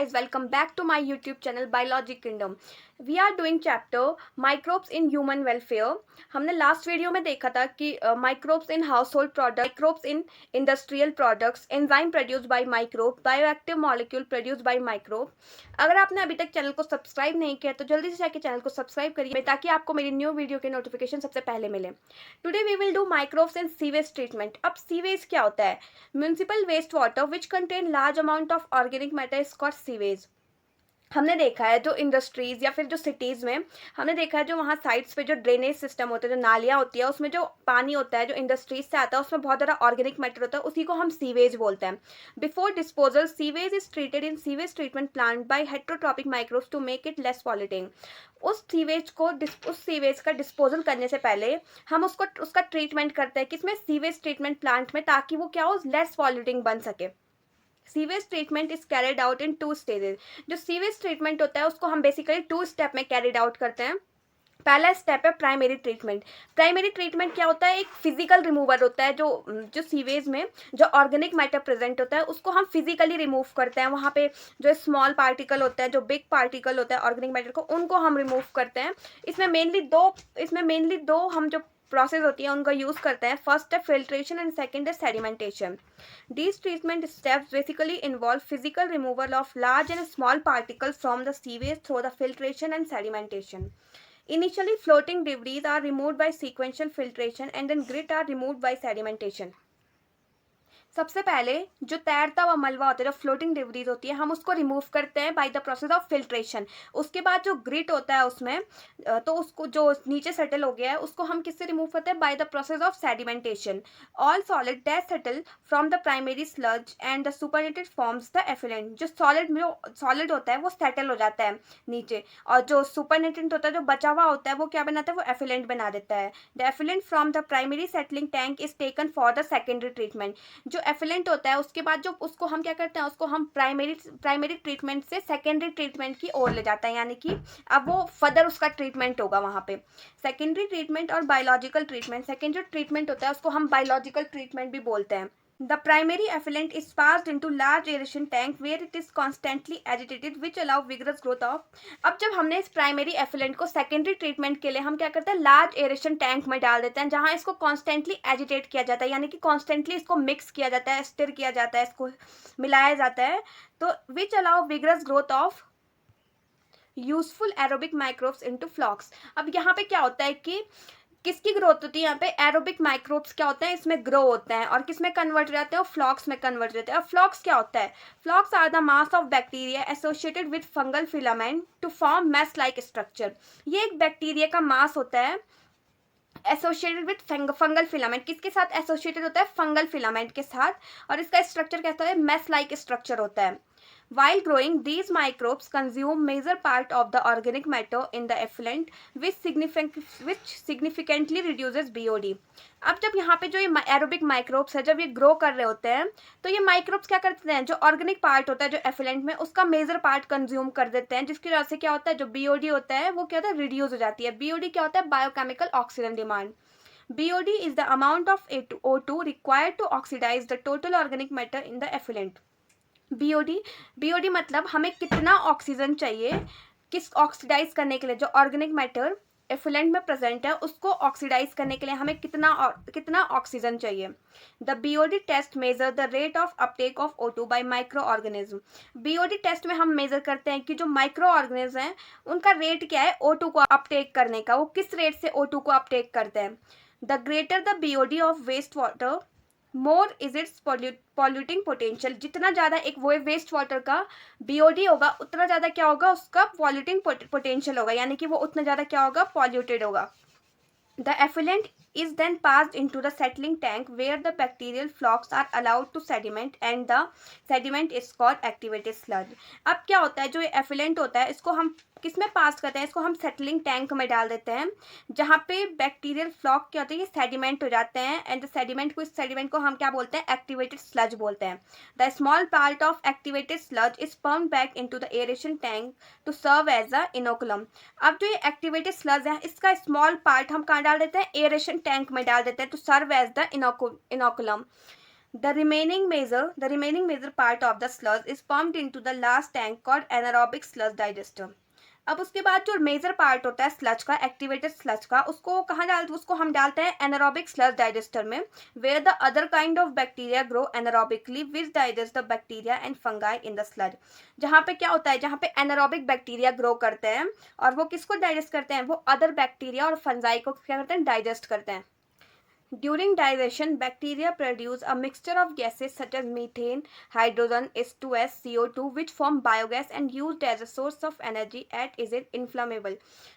guys, welcome back to my YouTube channel Biology Kingdom. We are doing chapter microbes in human welfare. हमने last video में देखा था कि microbes in household product, microbes in industrial products, enzyme produced by microbe, bioactive molecule produced by microbe. अगर आपने अभी तक channel को सब्सक्राइब नहीं किया तो जल्दी से जाके चैनल को सब्सक्राइब करिए ताकि आपको मेरी न्यू वीडियो के नोटिफिकेशन सबसे पहले मिले. Today we will do microbes in sewage treatment. अब सीवेज क्या होता है? Municipal waste water which contain large amount of organic matter is called sewage. हमने देखा है जो इंडस्ट्रीज या फिर जो सिटीज़ में हमने देखा है जो वहाँ साइड्स पे जो ड्रेनेज सिस्टम होता है, जो नालियाँ होती है, उसमें जो पानी होता है जो इंडस्ट्रीज से आता है उसमें बहुत ज़्यादा ऑर्गेनिक मैटर होता है, उसी को हम सीवेज बोलते हैं. Before disposal sewage is treated in sewage treatment plant by heterotrophic microbes to make it less polluting. उस सीवेज का डिस्पोजल करने से पहले हम उसका ट्रीटमेंट करते हैं किसमें? सीवेज ट्रीटमेंट प्लांट में, ताकि वो क्या हो, लेस पॉल्यूटिंग बन सके. Sewage treatment is carried out in 2 stages. जो सीवेज ट्रीटमेंट होता है उसको हम बेसिकली 2 स्टेप में कैरिड आउट करते हैं. पहला स्टेप है प्राइमरी ट्रीटमेंट. प्राइमरी ट्रीटमेंट क्या होता है? एक फिजिकल रिमूवर होता है. जो सीवेज में जो ऑर्गेनिक मैटर प्रेजेंट होता है उसको हम फिजिकली रिमूव करते हैं. वहाँ पे जो स्मॉल पार्टिकल होता है, जो बिग पार्टिकल होता है ऑर्गेनिक मैटर को, उनको हम रिमूव करते हैं. इसमें मेनली दो हम जो प्रोसेस होती है उनका यूज़ करते हैं. फर्स्ट है फिल्ट्रेशन एंड सेकेंड है sedimentation. These treatment steps basically involve physical removal of large and small particles from the sewage through the filtration and sedimentation. Initially, floating debris are removed by sequential filtration and then grit are removed by sedimentation. सबसे पहले जो तैरता हुआ मलबा होता है, जो floating debris होती है, हम उसको रिमूव करते हैं by the process of filtration. उसके बाद जो ग्रिट होता है उसमें तो उसको जो नीचे सेटल हो गया है उसको हम किससे रिमूव करते हैं? By the process of sedimentation. All solid that settle from the primary sludge and the supernated forms the effluent. जो सॉलिड होता है वो सेटल हो जाता है नीचे, और जो सुपरनेटेड होता है, जो बचा हुआ होता है, वो क्या बनाता है? वो एफिलेंट बना देता है. The effluent from the primary settling tank is taken for the secondary treatment. जो एफिलेंट होता है उसके बाद जो उसको हम क्या करते हैं? उसको हम प्राइमरी ट्रीटमेंट से सेकेंडरी ट्रीटमेंट की ओर ले जाते हैं, यानी कि अब वो फर्दर उसका ट्रीटमेंट होगा वहाँ पे. सेकेंडरी ट्रीटमेंट और बायोलॉजिकल ट्रीटमेंट. सेकेंडरी ट्रीटमेंट होता है उसको हम बायोलॉजिकल ट्रीटमेंट भी बोलते हैं. The primary effluent is passed into large aeration tank where it is constantly agitated which allow vigorous growth of. अब जब हमने इस प्राइमरी एफिलेंट को सेकेंडरी ट्रीटमेंट के लिए हम क्या करते हैं? लार्ज एरेशन टैंक में डाल देते हैं, जहां इसको कॉन्स्टेंटली एजिटेट किया जाता है, यानी कि कॉन्स्टेंटली इसको मिक्स किया जाता है, स्टिर किया जाता है, इसको मिलाया जाता है. तो which allow vigorous growth of useful aerobic microbes into flocs. अब यहाँ पे क्या होता है कि किसकी ग्रोथ होती है? यहाँ पे एरोबिक माइक्रोब्स क्या होते हैं? इसमें ग्रो होते हैं, और किस में कन्वर्ट हो जाते हैं? फ्लॉक्स में कन्वर्ट हो जाते हैं. अब फ्लॉक्स क्या होता है? Flocs are the mass of bacteria associated with fungal filament to form mass like structure. ये एक बैक्टीरिया का मास होता है एसोसिएटेड विद फंगल फिलामेंट. किसके साथ एसोसिएटेड होता है? फंगल फिलामेंट के साथ. और इसका स्ट्रक्चर कैसा है? मैस लाइक स्ट्रक्चर होता है. While growing, these microbes consume major part of the organic matter in the effluent, which significantly reduces BOD. अब जब यहाँ पे जो ये एरोबिक माइक्रोब्स है, जब ये ग्रो कर रहे होते हैं तो ये माइक्रोब्स क्या करते हैं? जो ऑर्गेनिक पार्ट होता है जो एफिलेंट में, उसका मेजर पार्ट कंज्यूम कर देते हैं, जिसकी वजह से क्या होता है? जो BOD होता है वो क्या होता है? रिड्यूस हो जाती है. BOD क्या होता है? Biochemical oxygen demand. BOD is the amount of O2 required to oxidize the total organic matter in the effluent. BOD मतलब हमें कितना ऑक्सीजन चाहिए किस ऑक्सीडाइज करने के लिए? जो ऑर्गेनिक मैटर एफिलेंट में प्रेजेंट है उसको ऑक्सीडाइज करने के लिए हमें कितना ऑक्सीजन चाहिए. The BOD test measure the rate of uptake of O2 by micro organism. BOD test में हम मेजर करते हैं कि जो माइक्रो ऑर्गेनिज्म हैं उनका रेट क्या है O2 को अपटेक करने का, वो किस रेट से O2 को अपटेक करते हैं. The greater the BOD of waste water more is its polluting potential. जितना ज़्यादा एक वो वेस्ट वाटर का BOD होगा उतना ज़्यादा क्या होगा? उसका पॉल्यूटिंग पोटेंशियल होगा, यानी कि वो उतना ज़्यादा क्या होगा? पॉल्यूटेड होगा. The effluent is then passed into the settling tank where the bacterial flocks are allowed to sediment and the sediment is called activated sludge. अब क्या होता है? जो ये effluent होता है इसको हम किस में पास करते हैं? इसको हम सेटलिंग टैंक में डाल देते हैं, जहाँ पे बैक्टीरियल फ्लॉक क्या होते हैं? ये सेडिमेंट हो जाते हैं, एंड इस सेडिमेंट को हम क्या बोलते हैं? एक्टिवेटेड स्लज बोलते हैं. The small part of activated sludge is pumped back into the aeration tank to serve as a inoculum. अब जो ये एक्टिवेटेड स्लज है इसका स्मॉल पार्ट हम कहाँ डाल देते हैं? एरेशन टैंक में डाल देते हैं to serve as the inoculum. The remaining major part of the sludge is pumped into the last tank called anaerobic sludge digester. अब उसके बाद जो मेजर पार्ट होता है स्लज का, एक्टिवेटेड स्लज का, उसको हम डालते हैं एनारोबिक स्लज डाइजेस्टर में, where the other kind of bacteria grow anaerobically which digest the bacteria and fungi in the sludge. जहाँ पे क्या होता है, जहाँ पे एनारोबिक बैक्टीरिया ग्रो करते हैं और वो किसको डाइजेस्ट करते हैं, वो अदर बैक्टीरिया और फंजाई को क्या करते हैं, डाइजेस्ट करते हैं. During digestion, bacteria produce a mixture of gases such as methane, hydrogen, H2S, CO2, which form biogas and used as a source of energy at is it inflammable.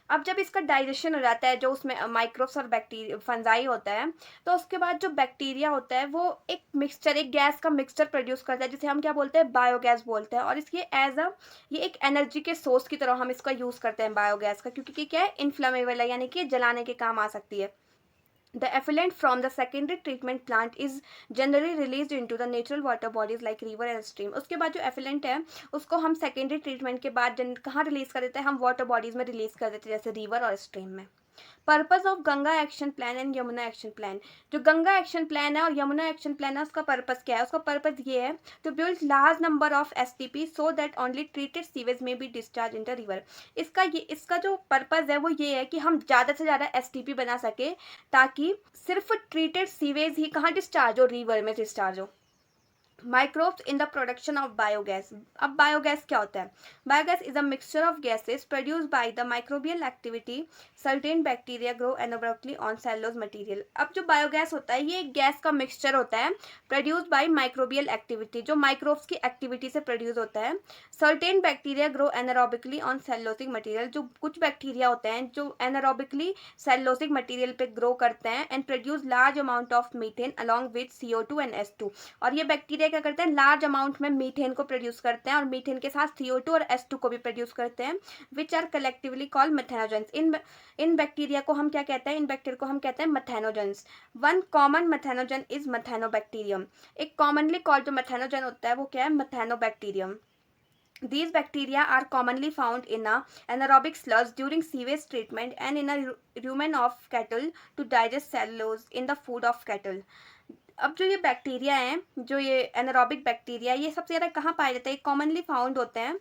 अब जब इसका डाइजेशन हो जाता है, जो उसमें माइक्रोब्स और बैक्टीरिया फंजाई होता है, तो उसके बाद जो बैक्टीरिया होता है वो एक मिक्सचर, एक गैस का मिक्सचर प्रोड्यूस करता है जिसे हम क्या बोलते हैं, बायोगैस बोलते हैं. और इसके ये एक एनर्जी के सोर्स की तरह हम इसका यूज़ करते हैं बायोगैस का, क्योंकि क्या है, इन्फ्लामेबल है, यानी कि जलाने के काम आ सकती है. The effluent from the secondary treatment plant is generally released into the natural water bodies like river and stream. उसके बाद जो effluent है उसको हम secondary treatment के बाद कहाँ रिलीज कर देते हैं, हम water bodies में रिलीज कर देते हैं, जैसे river और stream में. Purpose of Ganga action plan and Yamuna action plan. जो गंगा एक्शन प्लान है और यमुना एक्शन प्लान है, उसका पर्पज क्या है, उसका पर्पज ये है to build large number of STP so that only treated sewage may be discharge in the river. इसका जो पर्पज है वो ये है कि हम ज़्यादा से ज़्यादा एसटीपी बना सके ताकि सिर्फ ट्रीटेड सीवेज ही कहाँ डिस्चार्ज हो, रिवर में डिस्चार्ज हो. Microbes in the production of biogas. अब बायोगैस क्या होता है, biogas is a mixture of gases produce by the microbial activity. Certain bacteria grow anaerobically on cellulose material. अब जो बायोगैस होता है ये एक गैस का मिक्सचर होता है प्रोड्यूस बाय माइक्रोबियल एक्टिविटी, जो माइक्रोब्स की एक्टिविटी से प्रोड्यूस होता है. Certain bacteria grow anaerobically on cellulosic material. जो कुछ बैक्टीरिया होते हैं जो एनारोबिकली सेलुलोजिक मटेरियल पे ग्रो करते हैं and produce large amount of methane along with CO2 and H2. और ये बैक्टीरिया क्या करते हैं, लार्ज अमाउंट में मीथेन को प्रोड्यूस करते हैं और मीथेन के साथ CO2 और H2 को भी प्रोड्यूस करते हैं, which are collectively called methanogens. इन बैक्टीरिया को हम क्या कहते हैं, इन बैक्टीरिया को हम कहते हैं methanogens. One common methanogen is methanobacterium. एक कॉमनली कॉल्ड जो मैथेनोजन होता है वो क्या है, मैथेनोबैक्टीरियम. These bacteria are commonly found in a anaerobic sludge during sewage treatment and in a rumen of cattle to digest cellulose in the food of cattle. अब जो ये बैक्टीरिया हैं, जो ये एनारोबिक बैक्टीरिया, ये सबसे ज़्यादा कहाँ पाए जाते हैं, कॉमनली फाउंड होते हैं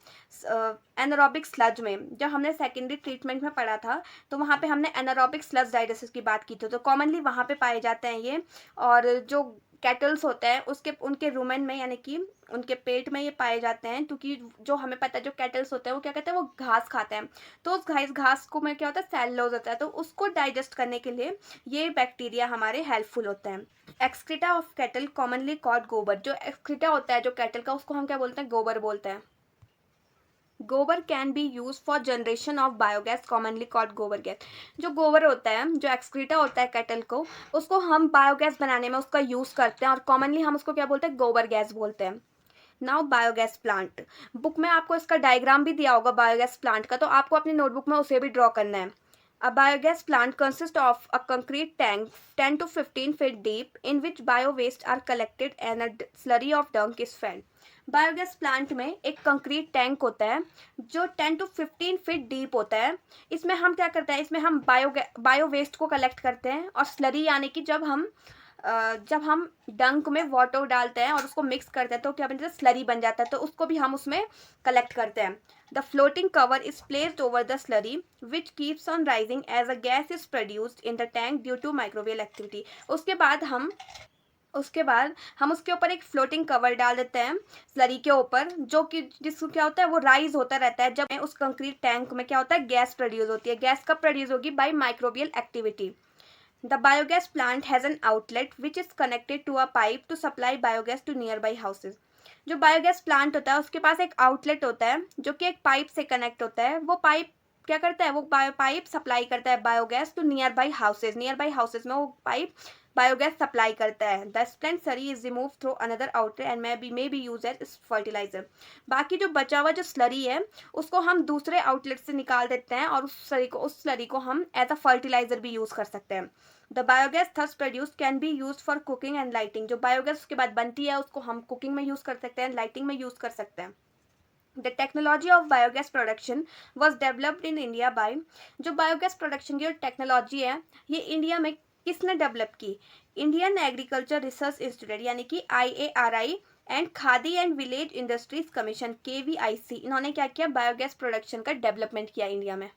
एनारोबिक स्लज में. जब हमने सेकेंडरी ट्रीटमेंट में पढ़ा था तो वहाँ पे हमने एनारोबिक स्लज डाइजेसिस की बात की थी, तो कॉमनली वहाँ पे पाए जाते हैं ये. और जो कैटल्स होते हैं उनके रूमेन में, यानी कि उनके पेट में ये पाए जाते हैं, क्योंकि जो हमें पता है जो कैटल्स होते हैं वो क्या कहते हैं, वो घास खाते हैं. तो उस घास को में क्या होता है, सेलुलोज होता है, तो उसको डाइजेस्ट करने के लिए ये बैक्टीरिया हमारे हेल्पफुल होते हैं. Excreta of cattle commonly called गोबर. जो एक्सक्रीटा होता है जो कैटल का, उसको हम क्या बोलते हैं, गोबर बोलते हैं. गोबर can be use for generation of biogas commonly called गोबर गैस. जो गोबर होता है, जो एक्सक्रीटा होता है कैटल को, उसको हम बायोगैस बनाने में उसका यूज़ करते हैं और कॉमनली हम उसको क्या बोलते हैं, गोबर गैस बोलते हैं. Now biogas plant. बुक में आपको इसका डायग्राम भी दिया होगा बायोगैस प्लांट का, तो आपको अपनी नोटबुक में उसे भी ड्रॉ करना है. A biogas plant consists of a concrete tank 10 to 15 feet deep in which bio-waste are collected and a slurry of dung is fed. Biogas plant में एक कंक्रीट टैंक होता है जो 10 to 15 फीट डीप होता है. इसमें हम क्या करते हैं, इसमें हम बायो वेस्ट को कलेक्ट करते हैं और स्लरी, यानी कि जब हम डंक में वाटर डालते हैं और उसको मिक्स करते हैं तो क्या बनता है, स्लरी बन जाता है, तो उसको भी हम उसमें कलेक्ट करते हैं. The floating cover is placed over the slurry which keeps on rising as a gas is produced in the tank due to microwave activity. उसके बाद हम उसके ऊपर एक फ्लोटिंग कवर डाल देते हैं स्लरी के ऊपर, जो कि जिसको क्या होता है, वो राइज होता रहता है. जब उस कंक्रीट टैंक में क्या होता है, गैस प्रोड्यूस होती है. गैस कब प्रोड्यूस होगी, by microbial activity. The biogas plant has an outlet which is connected to a pipe to supply biogas to nearby houses. जो बायोगैस प्लांट होता है उसके पास एक आउटलेट होता है जो कि एक पाइप से कनेक्ट होता है. वो पाइप क्या करता है, वो पाइप सप्लाई करता है biogas to nearby houses में वो पाइप बायोगैस सप्लाई करता है. The spent slurry is remove through another outlet and may be use as fertiliser. बाकी जो बचा हुआ जो स्लरी है उसको हम दूसरे आउटलेट से निकाल देते हैं और उस स्लरी को हम एज अ फर्टिलाइजर भी यूज कर सकते हैं. The biogas thus produce can be use for cooking and lighting. जो बायोगैस उसके बाद बनती है उसको हम कुकिंग में यूज कर सकते हैं, लाइटिंग में यूज कर सकते हैं. The technology of biogas production was developed in India by. जो बायोगैस प्रोडक्शन की जो टेक्नोलॉजी है ये इंडिया में किसने डेवलप की, इंडियन एग्रीकल्चर रिसर्च इंस्टीट्यूट यानी कि IARI and khadi and village industries commission KVIC, इन्होंने क्या किया, बायोगैस प्रोडक्शन का डेवलपमेंट किया इंडिया में।